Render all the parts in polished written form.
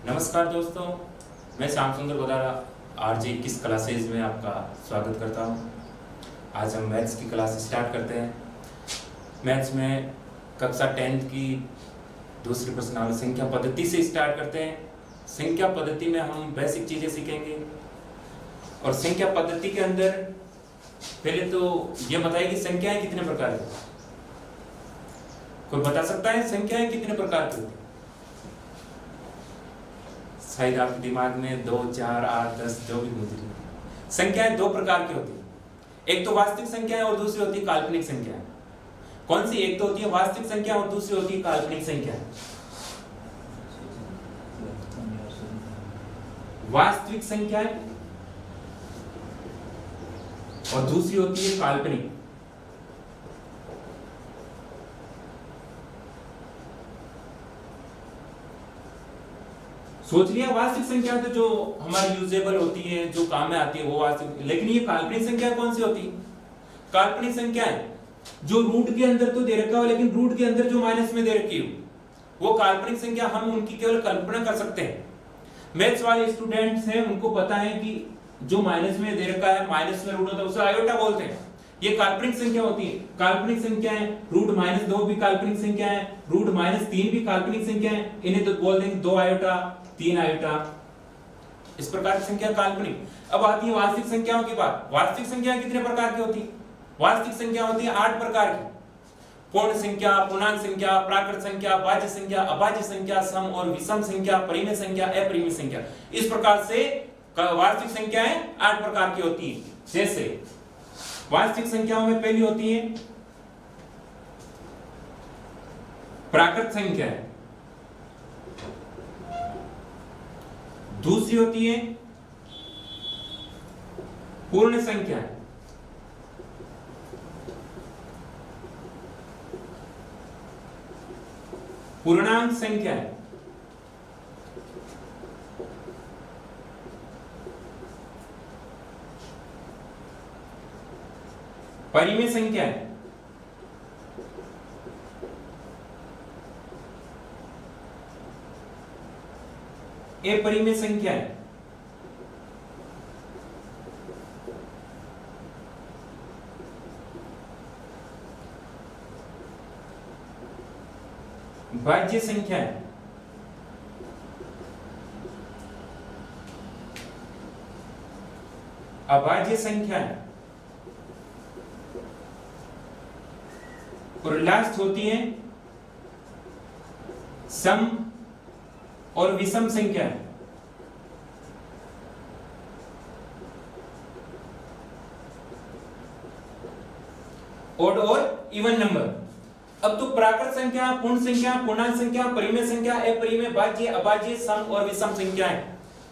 नमस्कार दोस्तों, मैं श्याम सुंदर बदारा आरजे 21 क्लासेज में आपका स्वागत करता हूं। आज हम मैथ्स की क्लास स्टार्ट करते हैं। मैथ्स में कक्षा 10th की दूसरी प्रश्नावली संख्या पद्धति से स्टार्ट करते हैं। संख्या पद्धति में हम बेसिक चीज़ें सीखेंगे और संख्या पद्धति के अंदर पहले तो ये बताइए कि संख्याएं कितने प्रकार की? कोई बता सकता है संख्याएं कितने प्रकार की होती? शायद आपके दिमाग में 2, 4, 8, 10 जो भी होती है। संख्याएं दो प्रकार की होती है, एक तो वास्तविक संख्या है और दूसरी होती है काल्पनिक संख्या है। कौन सी? एक तो होती है वास्तविक संख्या और दूसरी होती है काल्पनिक संख्या। वास्तविक संख्या है और दूसरी होती है काल्पनिक। सोच लिया वास्तविक संख्या तो जो हमारी यूजेबल होती है, जो काम में आती है वो वास्तविक। लेकिन ये काल्पनिक संख्या कौन सी होती है? काल्पनिक संख्या है जो रूट के अंदर तो दे रखा हो लेकिन रूट के अंदर जो माइनस में दे रखी हो वो काल्पनिक संख्या। हम उनकी केवल कल्पना कर सकते हैं। मैथ्स वाले स्टूडेंट्स हैं, उनको पता है कि जो माइनस में दे रखा है, माइनस में रूट होता है, उसे आयोटा बोलते हैं। ये काल्पनिक संख्या होती है। काल्पनिक संख्या है रूट -2 भी काल्पनिक संख्या है, रूट -3 भी काल्पनिक संख्या है। इन्हें तो बोल देंगे 2 आयोटा, 3 आयोटा। इस प्रकार की संख्या काल्पनिक। अब आती है वास्तविक संख्याओं की बात। वास्तविक संख्या कितने प्रकार की होती है? वास्तविक संख्या होती है 8 प्रकार की। पूर्ण संख्या, पूर्णांक संख्या, प्राकृत संख्या, भाज्य संख्या, अभाज्य संख्या, सम और विषम संख्या, परिमेय संख्या, अपरिमेय संख्या। इस प्रकार से वास्तविक संख्याएं 8 प्रकार की होती है। जैसे वास्तविक संख्याओं में पहली होती है प्राकृत संख्या, दूसरी होती है पूर्ण संख्या, पूर्णांक संख्या, परिमेय संख्या, अपरिमेय संख्या, भाज्य संख्या, अभाज्य संख्या और लास्ट होती है सम और विषम संख्या। ओड और इवन नंबर। अब तो प्राकृत संख्या, पूर्ण संख्या, पूर्णांक संख्या, परिमेय संख्या, अपरिमेय, भाज्य, अभाज्य, सम और विषम संख्या है।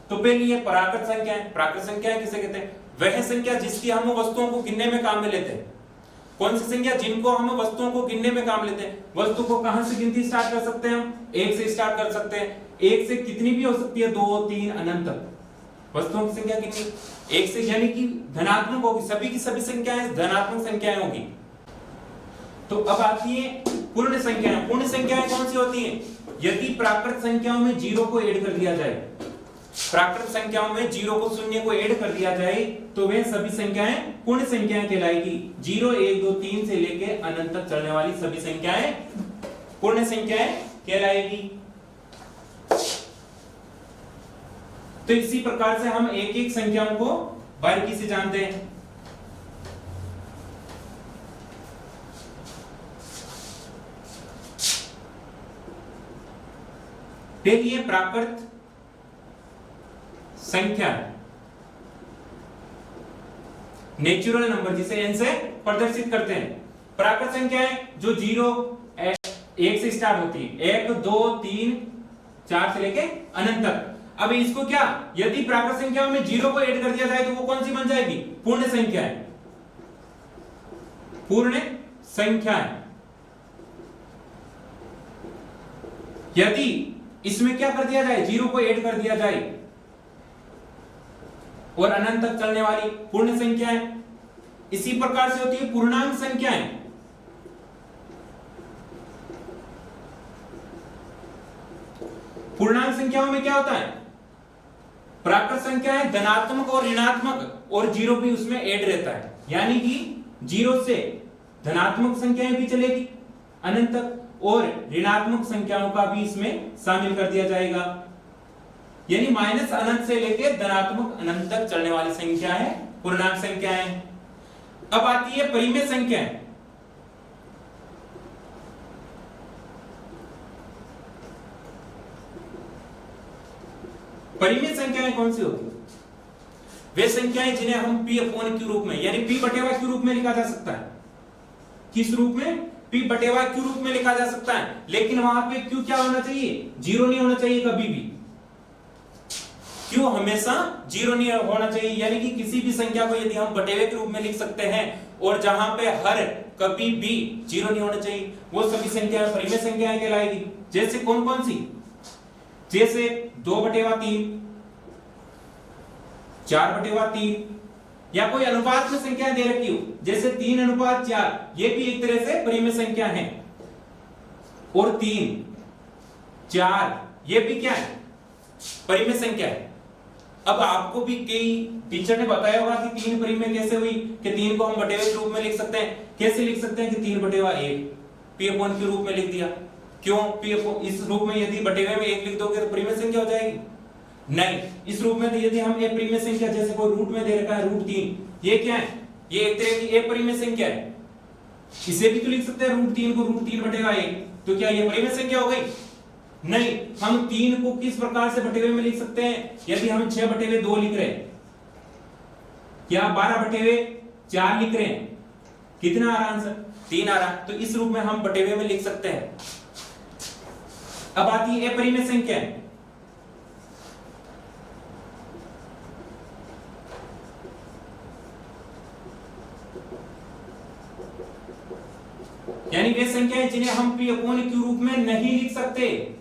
तो पहली है प्राकृत संख्या है। प्राकृत संख्या किसे कहते हैं? वह संख्या जिसकी हम वस्तुओं को गिनने में काम में लेते हैं। कौन सी संख्या? जिनको हम वस्तुओं को गिनने में काम लेते हैं। वस्तु को कहां से गिनती स्टार्ट कर सकते हैं? हम 1 से स्टार्ट कर सकते हैं। 1 से कितनी भी हो सकती है? 2, 3 अनंत तक। वस्तुओं की संख्या कितनी? 1 से, यानी कि धनात्मक होगी। सभी की सभी संख्याएं धनात्मक संख्याएं होगी। तो अब आती है पूर्ण संख्याएं। पूर्ण संख्याएं कौन सी होती हैं? यदि प्राकृत संख्याओं में 0 को ऐड कर दिया जाए, प्राकृत संख्याओं में 0 को, शून्य को ऐड कर दिया जाए तो वे सभी संख्याएं पूर्ण संख्याएं कहलाएगी। 0, 1, 2, 3 से लेके अनंत तक चलने वाली सभी संख्याएं पूर्ण संख्याएं कहलाएगी। तो इसी प्रकार से हम एक एक संख्याओं को बारीकी से जानते हैं। पहली है प्राकृत संख्या, नेचुरल नंबर, जिसे n से प्रदर्शित करते हैं। प्राकृत संख्या है जो 0, 1 से स्टार्ट होती है। 1, 2, 3, 4 से लेके अनंत तक। अब इसको क्या, यदि प्राकृत संख्याओं में 0 को ऐड कर दिया जाए तो वो कौन सी बन जाएगी? पूर्ण संख्या है। पूर्ण संख्या है। यदि इसमें क्या कर दिया जाए? 0 को ऐड कर दिया जाए और अनंत तक चलने वाली पूर्ण संख्या है। इसी प्रकार से होती है पूर्णांक संख्याएं। पूर्णांक संख्याओं में क्या होता है, प्राकृत संख्या है धनात्मक और ऋणात्मक और जीरो भी उसमें ऐड रहता है, यानी कि जीरो से धनात्मक संख्याएं भी चलेगी अनंत तक और ऋणात्मक संख्याओं का भी इसमें शामिल कर दिया जाएगा, यानी माइनस अनंत से लेकर धनात्मक अनंत तक चलने वाली संख्या है पूर्णांक संख्याएं। अब आती है परिमेय संख्याएं। परिमेय संख्याएं कौन सी होती है, वे संख्याएं जिन्हें हम p अपॉन q रूप में यानी p बटेवा q रूप में लिखा जा सकता है। किस रूप में, p बटेवा q रूप में लिखा जा सकता है, लेकिन वहां पे q क्या होना चाहिए, जीरो नहीं होना चाहिए कभी भी। q हमेशा जीरो नहीं होना चाहिए, यानी कि किसी भी संख्या को यदि हम बटेवे के रूप में लिख सकते हैं और जहां पे हर कभी भी जीरो नहीं होना चाहिए, वो सभी संख्याएं परिमेय संख्याएं कहलाएगी। जैसे कौन कौन सी, जैसे 2/3, 4/3, या कोई अनुपात में संख्या दे रखी हो जैसे 3:4, ये भी एक तरह से परिमेय संख्या है, और 3, 4 ये भी क्या है, परिमेय संख्या है। अब आपको भी कई टीचर ने बताया होगा कि 3 परिमेय कैसे हुई, कि 3 को हम बटेवे के रूप में लिख सकते हैं। कैसे लिख सकते हैं कि 3/1 p अपॉन q रूप में लिख दिया। क्यों, p अपॉन इस रूप में यदि बटेवे में 1 लिख दोगे तो परिमेय संख्या हो जाएगी, नहीं। इस रूप में यदि हम एक परिमेय संख्या जैसे कोई रूट में दे रखा है √3, ये क्या है, ये एक तरह की एक परिमेय संख्या है, इसे भी तो लिख सकते हैं √3 को √3/1, तो क्या ये परिमेय संख्या हो गई, नहीं। हम 3 को किस प्रकार से बटेवे में लिख सकते हैं, यदि हम 6/2 लिख रहे हैं या 12/4 लिख रहे हैं, कितना आ रहा आंसर, 3 आ रहा, तो इस रूप में हम बटेवे में लिख सकते हैं। अब आती है अपरिमेय संख्या, यानी वे संख्याएं जिन्हें हम p अपॉन q रूप में नहीं लिख सकते,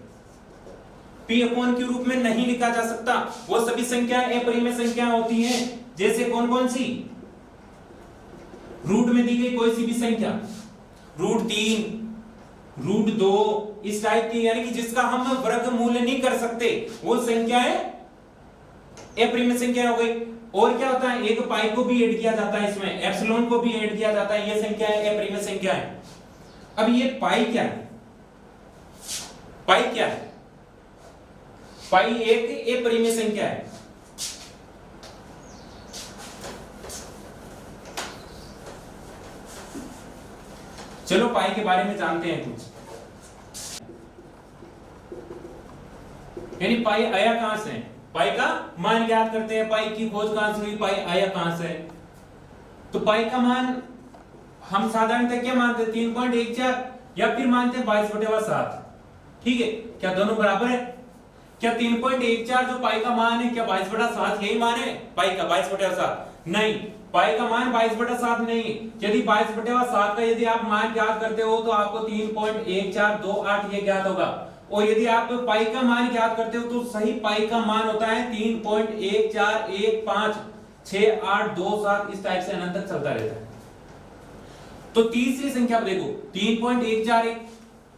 p अपॉन q रूप में नहीं लिखा जा सकता, वो सभी संख्याएं अपरिमेय संख्याएं होती हैं। जैसे कौन कौन सी, रूट में दी गई कोई सी भी संख्या, √3, √2, इस टाइप की, यानी कि जिसका हम वर्गमूल नहीं कर सकते, वो संख्याएं अपरिमेय संख्या हो गई। और क्या होता है, एक पाई को भी ऐड किया जाता है, इसमें एप्सिलॉन को भी ऐड किया जाता है, ये संख्याएं अपरिमेय संख्या है। अब ये पाई क्या है, पाई क्या है, पाई एक अपरिमेय संख्या है। चलो पाई के बारे में जानते हैं कुछ, यानी पाई आया कहां से, पाई का मान ज्ञात करते हैं, पाई की खोज कहां से हुई, पाई आया कहां से। तो पाई का मान हम साधारणतः क्या मानते हैं, 3.14, या फिर मानते हैं 22/7। ठीक है, क्या दोनों बराबर है, क्या 3.14 जो पाई का मान है, क्या 22/7 यही मान है पाई का 22/7, नहीं। पाई का मान 22/7 नहीं। यदि 22/7 का यदि आप मान ज्ञात करते हो तो आपको 3.1428 ये ज्ञात होगा, और यदि आप पाई का मान ज्ञात करते हो तो सही पाई का मान होता है 3.14156827, इस टाइप से अनंत तक चलता रहता है। तो तीसरी संख्या देखो, 3.141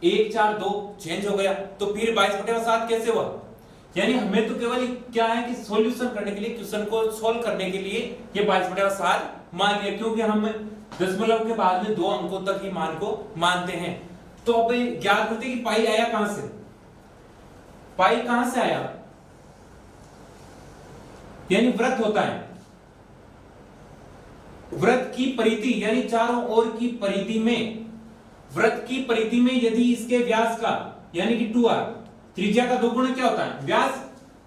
142 चेंज हो गया, तो फिर 22/7 कैसे हुआ, यानी हमें तो केवल क्या है कि सॉल्यूशन करने के लिए, क्वेश्चन को सॉल्व करने के लिए ये 22/7 मान लिया, क्योंकि हम दशमलव के बाद में 2 अंकों तक ही मान को मानते हैं। तो अब ज्ञात करते हैं कि पाई आया कहां से, पाई कहां से आया, यानी वृत्त होता है, वृत्त की परिधि यानी चारों ओर की परिधि में, वृत्त की परिधि में यदि इसके व्यास का यानी कि 2r, त्रिज्या का 2 गुना क्या होता है व्यास,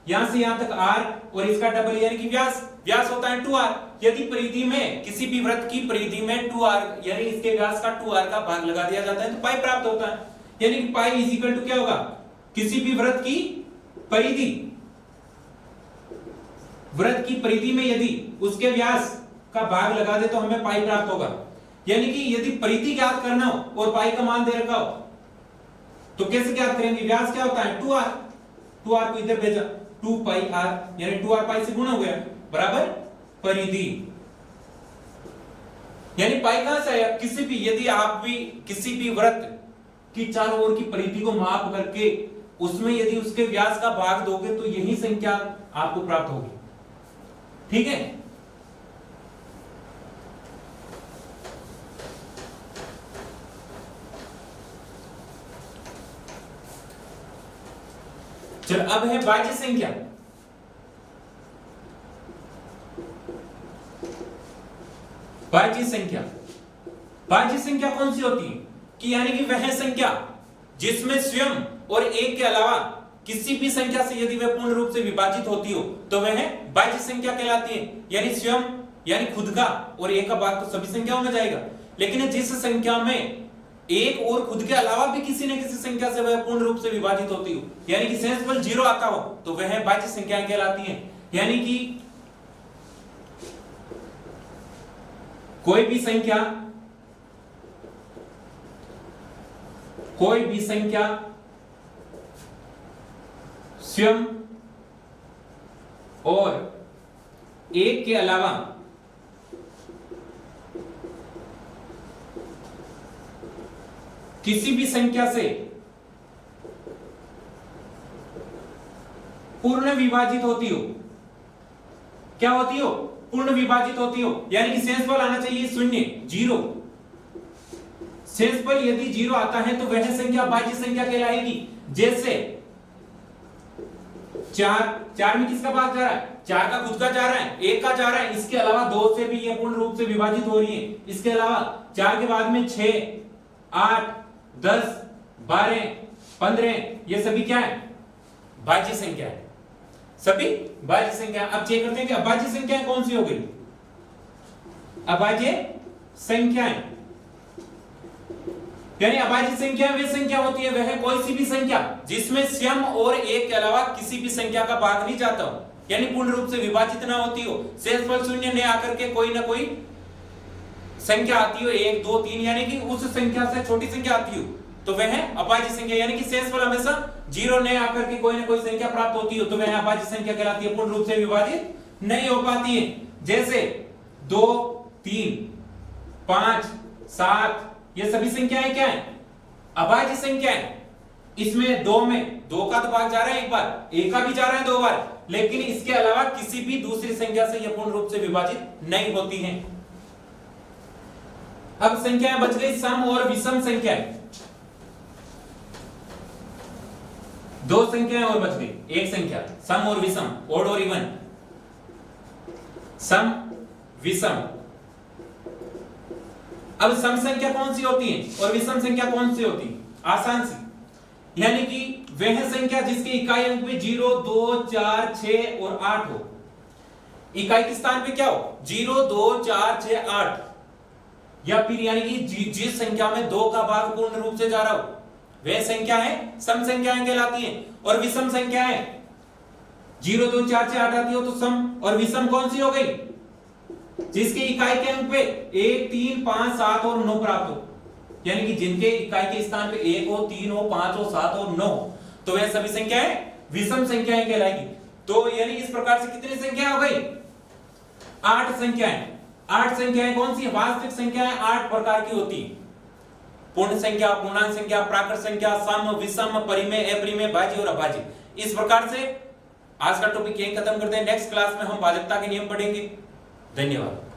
यहां से यहां तक r और इसका डबल यानी कि व्यास, व्यास होता है 2r। यदि परिधि में किसी भी वृत्त की परिधि में 2r यानी इसके व्यास का 2r का भाग लगा दिया जाता है तो पाई प्राप्त होता है, यानी कि पाई इज इक्वल टू क्या होगा, किसी भी वृत्त की परिधि, वृत्त की परिधि में यदि उसके व्यास का भाग लगा दे तो हमें पाई प्राप्त होगा। यानी कि यदि परिधि ज्ञात करना हो और पाई का मान दे रखा हो तो कैसे ज्ञात करेंगे, व्यास क्या होता है 2r, 2r को इधर भेजा 2πr, यानी 2r पाई से गुणा हो गया बराबर परिधि, यानी पाई कहां से आया, यदि आप भी किसी भी वृत्त की चारों ओर की परिधि को माप करके उसमें यदि उसके व्यास का भाग दोगे तो यही संख्या आपको प्राप्त होगी। ठीक है, चलो अब है भाज्य संख्या। भाज्य संख्या, भाज्य संख्या कौन सी होती है कि यानी कि वह संख्या जिसमें स्वयं और एक के अलावा किसी भी संख्या से यदि वह पूर्ण रूप से विभाजित होती हो तो वह भाज्य संख्या कहलाती है। यानी स्वयं यानी खुद का और एक का भाग तो सभी संख्याओं में जाएगा, लेकिन जिस संख्या में एक और खुद के अलावा भी किसी न किसी संख्या से वह पूर्ण रूप से विभाजित होती हो, यानी कि सेंसफुल जीरो आता हो, तो वह भाज्य संख्याएं कहलाती हैं। यानी कि कोई भी संख्या स्वयं और एक के अलावा किसी भी संख्या से पूर्ण विभाजित होती हो। क्या होती हो? पूर्ण विभाजित होती हो, यानी कि सेंसफुल आना चाहिए शून्य, जीरो। सेंसफुल यदि जीरो आता है तो वह संख्या भाज्य संख्या कहलाएगी। जैसे चार में किसका भाग जा रहा है? चार का खुद का जा रहा है, एक का जा रहा है, इसके अलावा दो से भी ये पूर्ण रूप से विभाजित हो रही है। इसके अलावा चार के बाद में 6, 8, 10, 12, 15 ये सभी क्या है? भाज्य संख्या है, सभी भाज्य संख्या। अब चेक करते हैं कि अभाज्य संख्याएं कौन सी हो गई। अभाज्य संख्याएं यानी अभाज्य संख्या वे संख्या होती है वह कोई सी भी संख्या जिसमें स्वयं और एक के अलावा किसी भी संख्या का भाग नहीं जाता हो, यानी पूर्ण रूप से विभाजित ना होती हो। सेंसफुल शून्य ने आकर के कोई ना कोई संख्या आती हो, 1, 2, 3, यानी कि उस संख्या से छोटी संख्या आती हो तो वह अभाज्य संख्या। यानी कि सेंसफुल हमेशा जीरो ने आकर के कोई ना कोई संख्या प्राप्त होती हो तो वह अभाज्य संख्या कहलाती है, पूर्ण रूप से विभाजित नहीं हो पाती है। जैसे 2, 3, 5, 7 ये सभी संख्याएं क्या है? अभाज्य संख्याएं। इसमें दो का तो भाग जा रहा है एक बार, एक का भी जा रहा है 2 बार, लेकिन इसके अलावा किसी भी दूसरी संख्या से यह पूर्ण रूप से विभाजित नहीं होती हैं। अब संख्याएं बच गई सम और विषम संख्याएं। दो संख्याएं और बच गई, एक संख्या सम और विषम, ओड और इवन। सम विषम। अब सम संख्या कौन सी होती है और विषम संख्या कौन सी होती है? आसान सी, यानी कि वह संख्या जिसके इकाई अंक में 0, 2, 4, 6 और 8 हो। इकाई के स्थान पे क्या हो? 0, 2, 4, 6, 8, या फिर यानी कि जिस संख्या में 2 का भाग पूर्ण रूप से जा रहा हो वह संख्या है सम संख्याएं कहलाती हैं। और विषम संख्याएं 0, 2, 4, 6, 8 आती हो तो सम। और विषम कौन सी हो गई? जिसके इकाई के अंक पे 1, 3, 5, 7 और 9 प्राप्त हो, यानी कि जिनके इकाई के स्थान पे 1 हो, 3 हो, 5 हो, 7 और 9 हो तो वह सभी संख्याएं विषम संख्याएं कहलाएगी। तो यानी इस प्रकार से कितनी संख्या हो गई? 8 संख्याएं। 8 संख्याएं कौन सी? वास्तविक संख्याएं 8 प्रकार की होती है। पूर्ण संख्या, पूर्णांक संख्या, प्राकृत संख्या, सम, विषम, परिमेय, अपरिमेय, भाज्य और अभाज्य। इस प्रकार से आज का टॉपिक यहीं खत्म करते हैं। नेक्स्ट क्लास में हम भाजकता के नियम पढ़ेंगे। धन्यवाद।